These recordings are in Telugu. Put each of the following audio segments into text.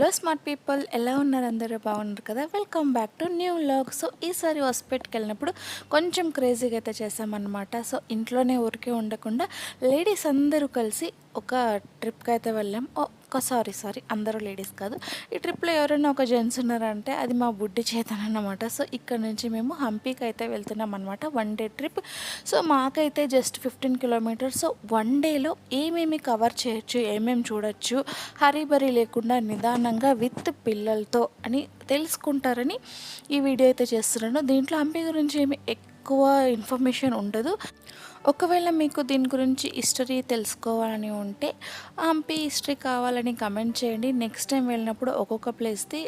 హలో స్మార్ట్ పీపుల్, ఎలా ఉన్నారు? అందరూ బాగున్నారు కదా? Welcome back to new vlog. So ఈసారి హాస్పిటల్కి వెళ్ళినప్పుడు కొంచెం క్రేజీగా అయితే చేసామన్నమాట. సో ఇంట్లోనే ఊరికే ఉండకుండా లేడీస్ అందరూ కలిసి ఒక ట్రిప్కి అయితే వెళ్ళాం. సారీ, అందరూ లేడీస్ కాదు. ఈ ట్రిప్లో ఎవరైనా ఒక జెంట్స్ ఉన్నారంటే అది మా బుడ్డి చేతన్ అన్నమాట. సో ఇక్కడ నుంచి మేము హంపీకి అయితే వెళ్తున్నాం అనమాట, 1 డే ట్రిప్. సో మాకైతే జస్ట్ 15 కిలోమీటర్స్. సో 1 డేలో ఏమేమి కవర్ చేయొచ్చు, ఏమేమి చూడొచ్చు, హరీబరీ లేకుండా నిదానంగా విత్ పిల్లలతో అని తెలుసుకుంటారని ఈ వీడియో అయితే చేస్తున్నాను. దీంట్లో హంపి గురించి ఏమి ఎక్కువ ఇన్ఫర్మేషన్ ఉండదు. ఒకవేళ మీకు దీని గురించి హిస్టరీ తెలుసుకోవాలని ఉంటే, హంపి హిస్టరీ కావాలని కమెంట్ చేయండి. నెక్స్ట్ టైం వెళ్ళినప్పుడు ఒక్కొక్క ప్లేస్ది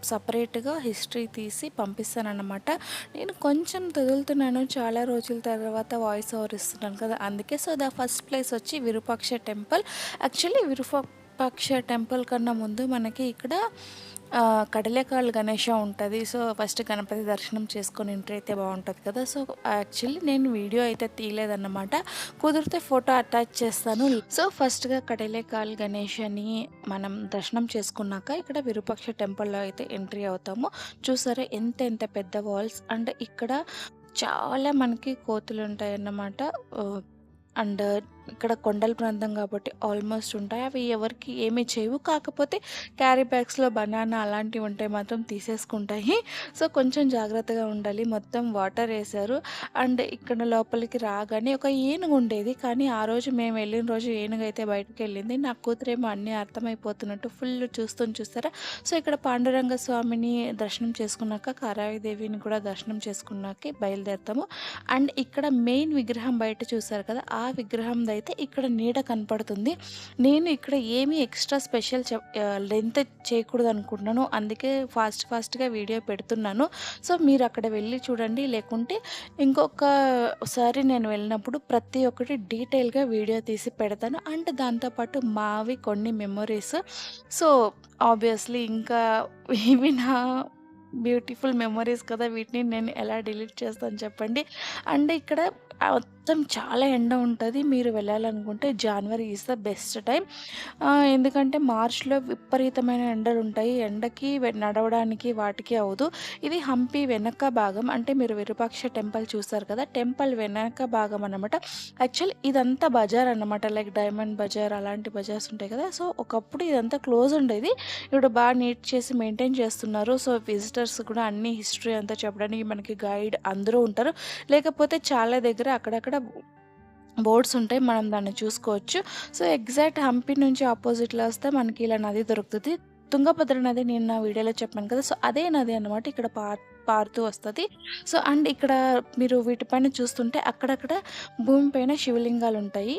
సపరేట్గా హిస్టరీ తీసి పంపిస్తానన్నమాట. నేను కొంచెం వదులుతున్నాను, చాలా రోజుల తర్వాత వాయిస్ ఓవర్ ఇస్తున్నాను కదా, అందుకే. సో ద ఫస్ట్ ప్లేస్ వచ్చి Virupaksha temple. Actually Virupaksha temple కన్నా ముందు మనకి ఇక్కడ కడలేకాళ్ళు గణేష ఉంటుంది. సో ఫస్ట్ గణపతి దర్శనం చేసుకొని ఎంట్రీ అయితే బాగుంటుంది కదా. సో యాక్చువల్లీ నేను వీడియో అయితే తీయలేదన్నమాట, కుదిరితే ఫోటో అటాచ్ చేస్తాను. సో ఫస్ట్గా కడలేకాళ్ళు గణేష్ అని మనం దర్శనం చేసుకున్నాక ఇక్కడ విరూపాక్ష టెంపుల్లో అయితే ఎంట్రీ అవుతాము. చూసారా ఎంత ఎంత పెద్ద వాల్స్. అండ్ ఇక్కడ చాలా మనకి కోతులు ఉంటాయి అన్నమాట. అండ్ ఇక్కడ కొండల ప్రాంతం కాబట్టి ఆల్మోస్ట్ ఉంటాయి. అవి ఎవరికి ఏమీ చేయవు, కాకపోతే క్యారీ బ్యాగ్స్లో బనానా అలాంటివి ఉంటే మాత్రం తీసేసుకుంటాయి. సో కొంచెం జాగ్రత్తగా ఉండాలి. మొత్తం వాటర్ వేశారు. అండ్ ఇక్కడ లోపలికి రాగానే ఒక ఏనుగు ఉండేది, కానీ ఆ రోజు మేము వెళ్ళిన రోజు ఏనుగు అయితే బయటకు వెళ్ళింది. నా కూతురేమో అన్నీ అర్థమైపోతున్నట్టు ఫుల్ చూస్తారా. సో ఇక్కడ పాండురంగ స్వామిని దర్శనం చేసుకున్నాక కారావిదేవిని కూడా దర్శనం చేసుకున్నాక బయలుదేరుతాము. అండ్ ఇక్కడ మెయిన్ విగ్రహం బయట చూసారు కదా, ఆ విగ్రహం అయితే ఇక్కడ నీడ కనపడుతుంది. నేను ఇక్కడ ఏమీ ఎక్స్ట్రా స్పెషల్ లెంత్ చేయకూడదు అనుకుంటున్నాను, అందుకే ఫాస్ట్గా వీడియో పెడుతున్నాను. సో మీరు అక్కడ వెళ్ళి చూడండి, లేకుంటే ఇంకొకసారి నేను వెళ్ళినప్పుడు ప్రతి ఒక్కటి డీటెయిల్గా వీడియో తీసి పెడతాను. అండ్ దాంతోపాటు మావి కొన్ని మెమొరీస్. సో ఆబ్వియస్లీ ఇంకా ఇవి నా బ్యూటిఫుల్ మెమొరీస్ కదా, వీటిని నేను ఎలా డిలీట్ చేస్తాను చెప్పండి. అండ్ ఇక్కడ మొత్తం చాలా ఎండ ఉంటుంది. మీరు వెళ్ళాలనుకుంటే జనవరి ఈజ్ ద బెస్ట్ టైం. ఎందుకంటే మార్చ్లో విపరీతమైన ఎండలు ఉంటాయి. ఎండకి నడవడానికి వాటికి అవ్వదు. ఇది హంపి వెనక భాగం, అంటే మీరు విరూపాక్ష టెంపుల్ చూస్తారు కదా, టెంపుల్ వెనక భాగం అన్నమాట. యాక్చువల్లీ ఇదంతా బజార్ అన్నమాట, లైక్ డైమండ్ బజార్ అలాంటి బజార్స్ ఉంటాయి కదా. సో ఒకప్పుడు ఇదంతా క్లోజ్ ఉండేది, ఇప్పుడు బాగా నీట్ చేసి మెయింటైన్ చేస్తున్నారు. సో విజిటర్స్ కూడా అన్ని హిస్టరీ అంతా చెప్పడానికి మనకి గైడ్ అందరూ ఉంటారు. లేకపోతే చాలా దగ్గర అక్కడక్కడ బోర్డ్స్ ఉంటాయి, మనం దాన్ని చూసుకోవచ్చు. సో ఎగ్జాక్ట్ హంపి నుంచి ఆపోజిట్లో వస్తే మనకి ఇలా నది దొరుకుతుంది, తుంగభద్ర నది. నేను నా వీడియోలో చెప్పాను కదా, సో అదే నది అన్నమాట ఇక్కడ పారుతూ వస్తుంది. సో అండ్ ఇక్కడ మీరు వీటిపైన చూస్తుంటే అక్కడక్కడ భూమిపైన శివలింగాలు ఉంటాయి.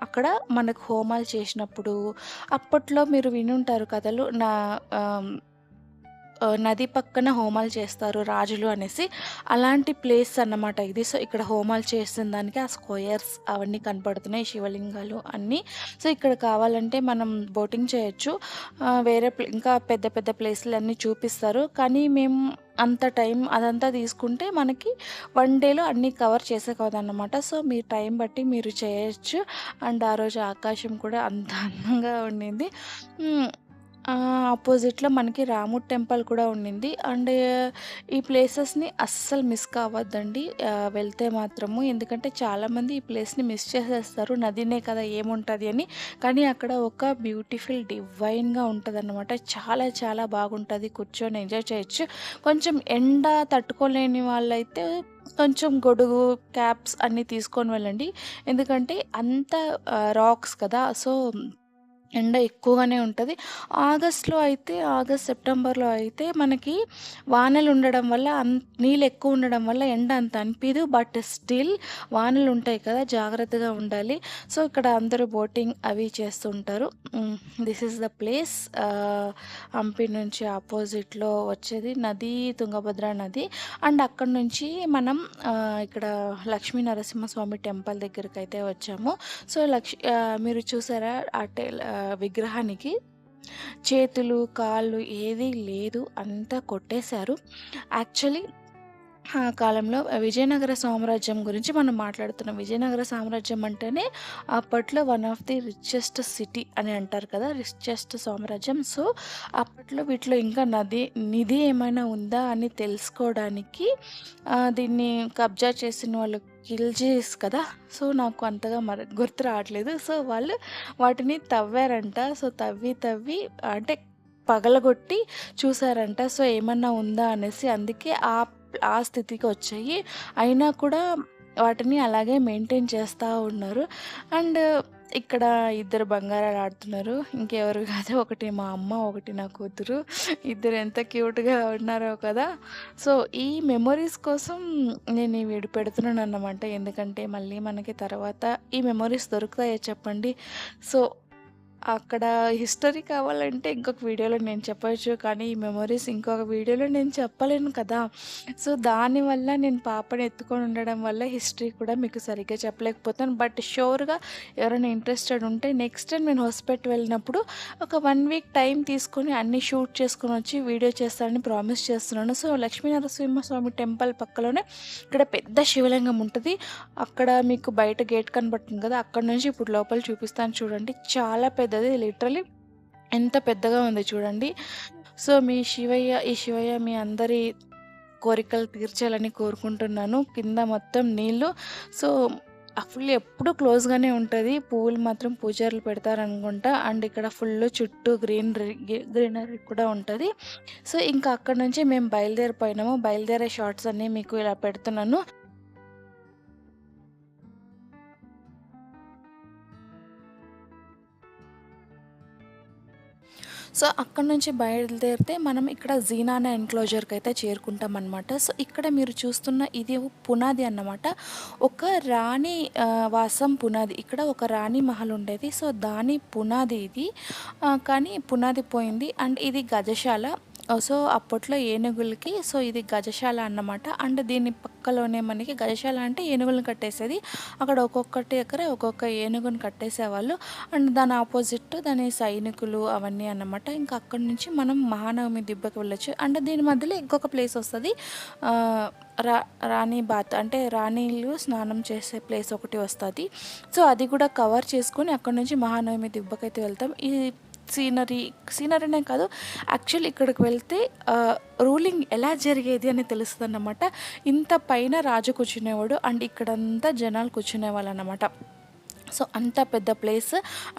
అక్కడ మనకు హోమాలు చేసినప్పుడు, అప్పట్లో మీరు వినుంటారు కథలు, నది పక్కన హోమాలు చేస్తారు రాజులు అనేసి, అలాంటి ప్లేస్ అన్నమాట ఇది. సో ఇక్కడ హోమాలు చేసిన దానికి ఆ స్క్వేర్స్ అవన్నీ కనపడుతున్నాయి, శివలింగాలు అన్నీ. సో ఇక్కడ కావాలంటే మనం బోటింగ్ చేయొచ్చు. వేరే ఇంకా పెద్ద పెద్ద ప్లేస్లు అన్నీ చూపిస్తారు, కానీ మేము అంత టైం అదంతా తీసుకుంటే మనకి 1 డేలో అన్నీ కవర్ చేసేకూడదన్నమాట. సో మీ టైం బట్టి మీరు చేయొచ్చు. అండ్ ఆ రోజు ఆకాశం కూడా అంత అందంగా ఉండింది. ఆపోజిట్లో మనకి రాముడు టెంపుల్ కూడా ఉండింది. అండ్ ఈ ప్లేసెస్ని అస్సలు మిస్ కావద్దండి వెళ్తే మాత్రము, ఎందుకంటే చాలామంది ఈ ప్లేస్ని మిస్ చేసేస్తారు, నదినే కదా ఏముంటుంది అని. కానీ అక్కడ ఒక బ్యూటిఫుల్ డివైన్గా ఉంటుంది అన్నమాట. చాలా చాలా బాగుంటుంది, కూర్చొని ఎంజాయ్ చేయొచ్చు. కొంచెం ఎండ తట్టుకోలేని వాళ్ళైతే కొంచెం గొడుగు, క్యాప్స్ అన్నీ తీసుకొని వెళ్ళండి, ఎందుకంటే అంత రాక్స్ కదా. సో ఎండ ఎక్కువగానే ఉంటుంది. ఆగస్ట్ సెప్టెంబర్లో అయితే మనకి వానలు ఉండడం వల్ల నీళ్ళు ఎక్కువ ఉండడం వల్ల ఎండ అంత అనిపించదు. బట్ స్టిల్ వానలు ఉంటాయి కదా, జాగ్రత్తగా ఉండాలి. సో ఇక్కడ అందరూ బోటింగ్ అవి చేస్తుంటారు. This is the place. Hampi నుంచి ఆపోజిట్లో వచ్చేది నది, తుంగభద్ర నది. అండ్ అక్కడ నుంచి మనం ఇక్కడ లక్ష్మీ నరసింహస్వామి టెంపుల్ దగ్గరికి అయితే వచ్చాము. సో మీరు చూసారా విగ్రహానికి చేతులు కాళ్ళు ఏదీ లేదు, అంతా కొట్టేశారు. యాక్చువల్లీ ఆ కాలంలో విజయనగర సామ్రాజ్యం గురించి మనం మాట్లాడుతున్నాం. విజయనగర సామ్రాజ్యం అంటేనే అప్పట్లో one of the richest city అని అంటారు కదా! రిచెస్ట్ సామ్రాజ్యం. సో, అప్పట్లో వీటిలో ఇంకా నిధి ఏమైనా ఉందా అని తెలుసుకోవడానికి దీన్ని కబ్జా చేసిన వాళ్ళు ఖిల్జీస్ కదా! సో, నాకు అంతగా గుర్తు రావట్లేదు. సో, వాళ్ళు వాటిని తవ్వారంట. సో, తవ్వి అంటే పగలగొట్టి చూసారంట. సో, ఏమన్నా ఉందా అనేసి. అందుకే ఆ స్థితికొచ్చాయి. అయినా కూడా వాటిని అలాగే మెయింటైన్ చేస్తా ఉన్నారు. అండ్ ఇక్కడ ఇద్దరు బంగారాలు ఆడుతున్నారు. ఇంకెవరు కాదు, ఒకటి మా అమ్మ, ఒకటి నా కూతురు. ఇద్దరు ఎంత క్యూట్‌గా ఉన్నారో కదా! సో, ఈ మెమోరీస్ కోసం నేను ఈ వీడియో పెడుతున్నానన్నమాట. ఎందుకంటే మళ్ళీ మనకి తర్వాత ఈ మెమోరీస్ దొరుకుతాయా చెప్పండి? సో, అక్కడ హిస్టరీ కావాలంటే ఇంకొక వీడియోలో నేను చెప్పొచ్చు. కానీ ఈ మెమోరీస్ ఇంకొక వీడియోలో నేను చెప్పలేను కదా! సో, దానివల్ల నేను పాపని ఎత్తుకొని ఉండడం వల్ల హిస్టరీ కూడా మీకు సరిగ్గా చెప్పలేకపోతాను. బట్ షూర్‌గా ఎవరైనా ఇంట్రెస్టెడ్ ఉంటే నెక్స్ట్ టైం నేను హొసపేట వెళ్ళినప్పుడు ఒక 1 వీక్ టైం తీసుకొని అన్నీ షూట్ చేసుకొనొచ్చి వీడియో చేస్తానని ప్రామిస్ చేస్తున్నాను. సో, లక్ష్మీ నరసింహస్వామి టెంపుల్ పక్కలోనే ఇక్కడ పెద్ద శివలింగం ఉంటది. అక్కడ మీకు బయట గేట్ కనబడుతుంది కదా! అక్కడి నుంచి ఇప్పుడు లోపల చూపిస్తాను చూడండి. చాలా పెద్దది, లిటరల్లీ ఎంత పెద్దగా ఉంది చూడండి. సో, ఈ శివయ్య మీ అందరి కోరికలు తీర్చాలని కోరుకుంటున్నాను. కింద మొత్తం నీళ్ళు. సో, ఫుల్ ఎప్పుడు క్లోజ్‌గానే ఉంటది. పువ్వులు మాత్రం పూజారులు పెడతారనుకుంటా. అండ్ ఇక్కడ ఫుల్లు చుట్టూ గ్రీనరీ కూడా ఉంటది. సో, ఇంకా అక్కడి నుంచి మేము బయలుదేరిపోయినాము. బయలుదేరే షార్ట్స్ అన్నీ మీకు ఇలా పెడుతున్నాను. సో, అక్కడి నుంచి బయలుదేరితే మనం ఇక్కడ జీనానా ఎన్‌క్లోజర్‌కయితే చేరుకుంటామనమాట. సో, ఇక్కడ మీరు చూస్తున్న ఇది పునాది అన్నమాట. ఒక రాణి వాసం పునాది. ఇక్కడ ఒక రాణి మహల్ ఉండేది. సో, దాని పునాది ఇది. కానీ పునాది పోయింది. అండ్ ఇది గజశాల. సో, అప్పట్లో ఏనుగులకి సో, ఇది గజశాల అన్నమాట. అండ్ దీని పక్కలోనే మనకి గజశాల అంటే ఏనుగులను కట్టేసేది. అక్కడ ఒక్కొక్కటి దగ్గర ఒక్కొక్క ఏనుగుని కట్టేసేవాళ్ళు. అండ్ దాని ఆపోజిట్ దాని సైనికులు అవన్నీ అన్నమాట. ఇంకా అక్కడి నుంచి మనం మహానవమి దిబ్బకి వెళ్ళొచ్చు. అండ్ దీని మధ్యలో ఇంకొక ప్లేస్ వస్తది. ఆహ్, రా రాణి బాత్ అంటే రాణిలు స్నానం చేసే ప్లేస్ ఒకటి వస్తది. సో, అది కూడా కవర్ చేసుకొని అక్కడి నుంచి మహానవమి దిబ్బకైతే వెళ్తాం. ఈ సీనరీనే కాదు, యాక్చువల్లీ ఇక్కడికి వెళ్తే రూలింగ్ ఎలా జరిగేది అని తెలుస్తదన్నమాట. ఇంత పైన రాజు కూర్చునేవాడు. అండ్ ఇక్కడంతా జనాలు కూర్చునేవాళ్ళనమాట. సో, అంత పెద్ద ప్లేస్.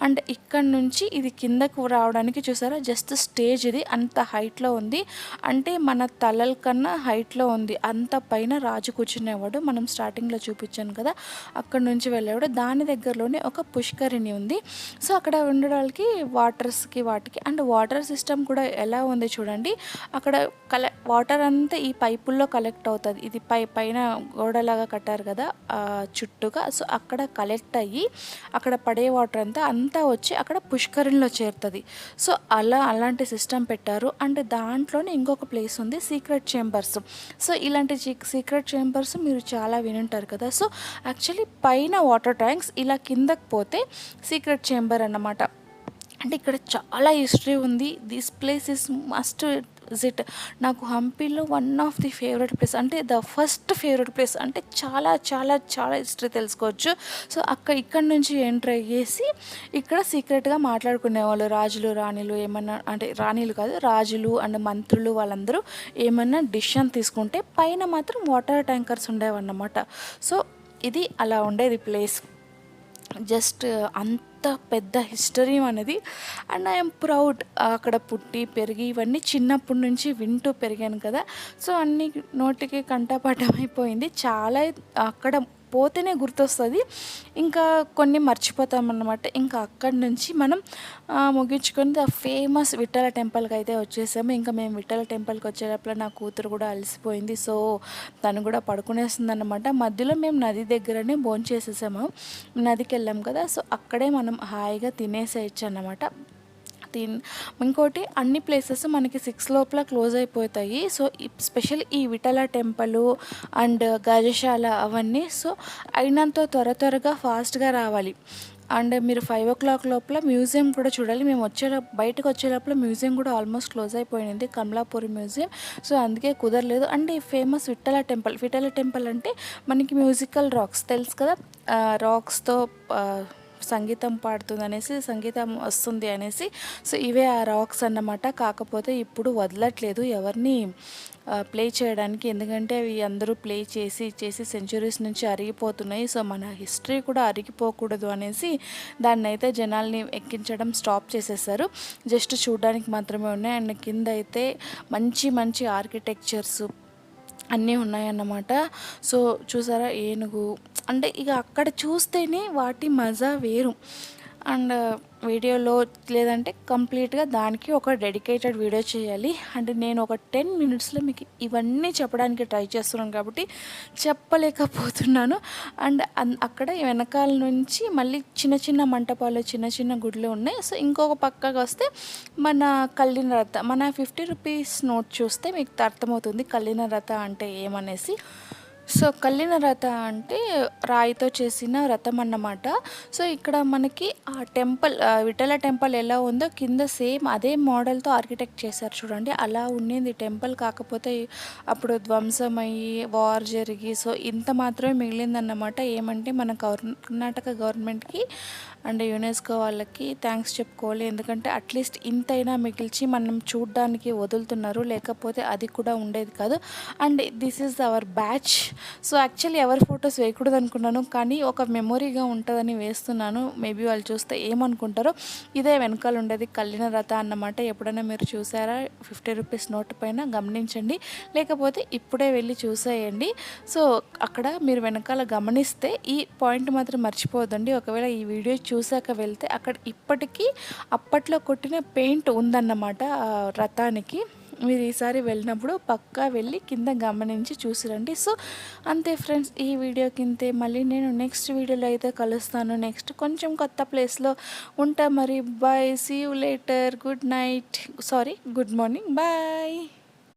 అండ్ ఇక్కడ నుంచి ఇది కిందకు రావడానికి చూసారా, జస్ట్ స్టేజ్ ఇది అంత హైట్‌లో ఉంది. అంటే మన తలల కన్నా హైట్‌లో ఉంది. అంత పైన రాజు కూర్చునేవాడు. మనం స్టార్టింగ్‌లో చూపించాను కదా! అక్కడి నుంచి వెళ్ళేవాడు. దాని దగ్గరలోనే ఒక పుష్కరిణి ఉంది. సో, అక్కడ ఉండడానికి వాటర్స్‌కి వాటికి అండ్ వాటర్ సిస్టమ్ కూడా ఎలా ఉంది చూడండి. అక్కడ వాటర్ అంతా ఈ పైపుల్లో కలెక్ట్ అవుతది. ఇది పైన గోడలాగా కట్టారు కదా! చుట్టూగా. సో, అక్కడ కలెక్ట్ అయ్యి అక్కడ పడే వాటర్ అంతా వచ్చి అక్కడ పుష్కరిణిలో చేరుతది. సో, అలాంటి సిస్టమ్ పెట్టారు. అండ్ దాంట్లోనే ఇంకొక ప్లేస్ ఉంది, సీక్రెట్ చేంబర్స్. సో, ఇలాంటి సీక్రెట్ చేంబర్స్ మీరు చాలా వినుంటారు కదా! సో, యాక్చువల్లీ పైన వాటర్ ట్యాంక్స్, ఇలా కిందకి పోతే సీక్రెట్ చేంబర్ అన్నమాట. అంటే ఇక్కడ చాలా హిస్టరీ ఉంది. This place is must visit. నాకు హంపీలో one of the favourite place, అంటే ద ఫస్ట్ ఫేవరెట్ ప్లేస్. అంటే చాలా చాలా చాలా హిస్టరీ తెలుసుకోవచ్చు. సో, ఇక్కడ నుంచి ఎంటర్ అయ్యేసి ఇక్కడ సీక్రెట్గా మాట్లాడుకునేవాళ్ళు రాజులు రాణిలు. ఏమన్నా అంటే రాణిలు కాదు, రాజులు అండ్ మంత్రులు వాళ్ళందరూ ఏమన్నా డిసిషన్ తీసుకుంటే పైన మాత్రం వాటర్ ట్యాంకర్స్ ఉండేవన్నమాట. సో, ఇది అలా ఉండేది ప్లేస్. జస్ట్ అంత పెద్ద హిస్టరీ అనేది. అండ్ ఐఎమ్ ప్రౌడ్ అక్కడ పుట్టి పెరిగి ఇవన్నీ చిన్నప్పటి నుంచి వింటూ పెరిగాను కదా! సో, అన్నీ నోటికి కంఠపాఠమైపోయింది. చాలా అక్కడ పోతేనే గుర్తొస్తుంది. ఇంకా కొన్ని మర్చిపోతామన్నమాట. ఇంకా అక్కడి నుంచి మనం ముగించుకొని ద ఫేమస్ విఠల టెంపుల్కి అయితే వచ్చేసాము. ఇంకా మేము విఠల టెంపుల్కి వచ్చేటప్పుడు నా కూతురు కూడా అలసిపోయింది. సో, తను కూడా పడుకునేస్తుందన్నమాట. మధ్యలో మేము నది దగ్గరనే భోంచేసేసాము. నదికి వెళ్ళాం కదా! సో, అక్కడే మనం హాయిగా తినేసేయచ్చు అన్నమాట. ఇంకోటి, అన్ని ప్లేసెస్ మనకి 6 లోపల క్లోజ్ అయిపోతాయి. సో, స్పెషల్ ఈ విఠల టెంపుల్ అండ్ గజశాల అవన్నీ. సో, అయినంత త్వరగా ఫాస్ట్గా రావాలి. అండ్ మీరు 5 లోపల మ్యూజియం కూడా చూడాలి. మేము బయటకు వచ్చే లోపల మ్యూజియం కూడా ఆల్మోస్ట్ క్లోజ్ అయిపోయింది, కమలాపూరి మ్యూజియం. సో అందుకే కుదరలేదు. అండ్ ఈ ఫేమస్ విఠల టెంపుల్ అంటే మనకి మ్యూజికల్ రాక్స్ తెలుసు కదా, రాక్స్తో సంగీతం పాడుతుంది అనేసి, సంగీతం వస్తుంది అనేసి. సో ఇవే ఆ రాక్స్ అన్నమాట. కాకపోతే ఇప్పుడు వదలట్లేదు ఎవరిని ప్లే చేయడానికి, ఎందుకంటే అవి అందరూ ప్లే చేసి చేసి సెంచురీస్ నుంచి అరిగిపోతున్నాయి. సో మన హిస్టరీ కూడా అరిగిపోకూడదు అనేసి దాన్ని అయితే జనాల్ని ఎక్కించడం స్టాప్ చేసేసారు. జస్ట్ చూడడానికి మాత్రమే ఉన్నాయి. అండ్ కింద అయితే మంచి మంచి ఆర్కిటెక్చర్స్ అన్నీ ఉన్నాయన్నమాట. సో చూసారా ఏనుగు అంటే ఇక అక్కడ చూస్తేనే వాటి మజా వేరు. అండ్ వీడియోలో లేదంటే కంప్లీట్గా దానికి ఒక డెడికేటెడ్ వీడియో చేయాలి. అంటే నేను ఒక 10 మినిట్స్లో మీకు ఇవన్నీ చెప్పడానికి ట్రై చేస్తున్నాను కాబట్టి చెప్పలేకపోతున్నాను. అండ్ అక్కడ వెనకాల నుంచి మళ్ళీ చిన్న చిన్న మంటపాలు, చిన్న చిన్న గుడ్లు ఉన్నాయి. సో ఇంకొక పక్కగా వస్తే మన కల్లిన రథ, మన 50 రూపీస్ నోట్ చూస్తే మీకు అర్థమవుతుంది కల్లిన రథ అంటే ఏమనేసి. సో కల్లిన రథ అంటే రాయితో చేసిన రథం అన్నమాట. సో ఇక్కడ మనకి ఆ టెంపుల్, విఠల టెంపుల్ ఎలా ఉందో కింద సేమ్ అదే మోడల్తో ఆర్కిటెక్ట్ చేశారు చూడండి, అలా ఉండింది టెంపుల్. కాకపోతే అప్పుడు ధ్వంసమయ్యి వార్ జరిగి సో ఇంత మాత్రమే మిగిలిందన్నమాట. ఏమంటే మన కర్ణాటక గవర్నమెంట్కి అండ్ యునెస్కో వాళ్ళకి థ్యాంక్స్ చెప్పుకోవాలి. ఎందుకంటే అట్లీస్ట్ ఇంతైనా మిగిల్చి మనం చూడ్డానికి వదులుతున్నారు, లేకపోతే అది కూడా ఉండేది కాదు. And this is our batch. So actually ఎవరి ఫొటోస్ వేయకూడదు అనుకున్నాను, కానీ ఒక మెమొరీగా ఉంటుందని వేస్తున్నాను. మేబీ వాళ్ళు చూస్తే ఏమనుకుంటారో. ఇదే వెనకాల ఉండేది కల్లిన రథ అన్నమాట. ఎప్పుడైనా మీరు చూసారా 50 రూపీస్ నోట్ పైన గమనించండి, లేకపోతే ఇప్పుడే వెళ్ళి చూసేయండి. సో అక్కడ మీరు వెనకాల గమనిస్తే ఈ పాయింట్ మాత్రం మర్చిపోవద్దండి. ఒకవేళ ఈ వీడియో చూసాక వెళ్తే అక్కడ ఇప్పటికీ అప్పట్లో కొట్టిన పెయింట్ ఉందన్నమాట ఆ రథానికి. మీరు ఈసారి వెళ్ళినప్పుడు పక్కా వెళ్ళి కింద గమనించి చూసిరండి. సో అంతే ఫ్రెండ్స్, ఈ వీడియో కింతే. మళ్ళీ నేను నెక్స్ట్ వీడియోలో అయితే కలుస్తాను. నెక్స్ట్ కొంచెం కొత్త ప్లేస్లో ఉంటా. మరి bye, see you later, good night, good morning, bye.